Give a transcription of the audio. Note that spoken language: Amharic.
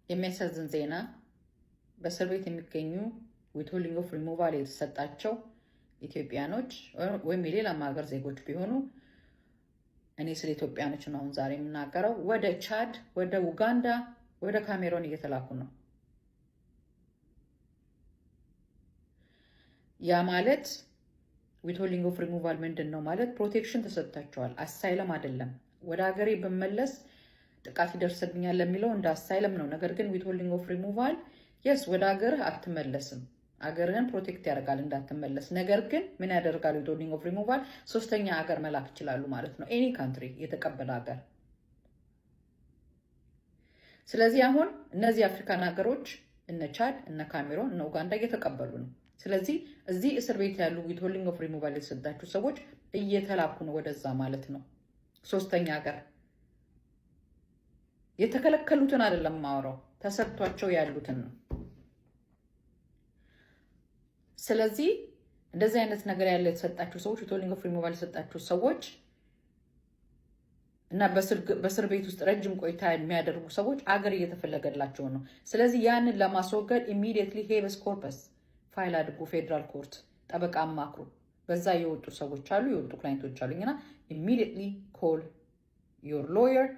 የሚያሳዝን ዜና በእስር ቤት የሚገኙ ዊትሆልዲንግ ኦፍ ሪሙቫል የተሰጣቸው ኢትዮጵያኖች ወይም የሌላም ሀገር ዜጎች ቢሆኑ እኔ ስለ ኢትዮጵያኖች ነው አሁን ዛሬ የምናገረው፣ ወደ ቻድ፣ ወደ ኡጋንዳ፣ ወደ ካሜሮን እየተላኩ ነው። ያ ማለት ዊትሆልዲንግ ኦፍ ሪሙቫል ምንድን ነው ማለት? ፕሮቴክሽን ተሰጥቷቸዋል። አሳይለም አይደለም። ወደ ሀገሬ ብመለስ ጥቃት ይደርስብኛል ለሚለው እንደ አሳይለም ነው። ነገር ግን ዊትሆልዲንግ ኦፍ ሪሙቫል የስ ወደ ሀገርህ አትመለስም፣ ሀገርህን ፕሮቴክት ያደርጋል እንዳትመለስ። ነገር ግን ምን ያደርጋል? ዊትሆልዲንግ ኦፍ ሪሙቫል ሶስተኛ ሀገር መላክ ይችላሉ ማለት ነው። ኤኒ ካንትሪ የተቀበለ ሀገር። ስለዚህ አሁን እነዚህ አፍሪካን ሀገሮች እነ ቻድ፣ እነ ካሜሮን፣ እነ ኡጋንዳ እየተቀበሉ ነው። ስለዚህ እዚህ እስር ቤት ያሉ ዊትሆልዲንግ ኦፍ ሪሙቫል የተሰጣቸው ሰዎች እየተላኩ ነው ወደዛ ማለት ነው። ሶስተኛ ሀገር የተከለከሉትን አይደለም ማወራው፣ ተሰጥቷቸው ያሉትን ነው። ስለዚህ እንደዚህ አይነት ነገር ያለ የተሰጣቸው ሰዎች ዊትሆልዲንግ ኦፍ ሪሙቫል የተሰጣቸው ሰዎች እና በእስር ቤት ውስጥ ረጅም ቆይታ የሚያደርጉ ሰዎች አገር እየተፈለገላቸው ነው። ስለዚህ ያንን ለማስወገድ ኢሚዲየትሊ ሄበስ ኮርፐስ ፋይል አድርጉ፣ ፌዴራል ኮርት ጠበቃ አማክሩ። በዛ የወጡ ሰዎች አሉ፣ የወጡ ክላይንቶች አሉኝና ኢሚዲየትሊ ኮል ዮር ሎየር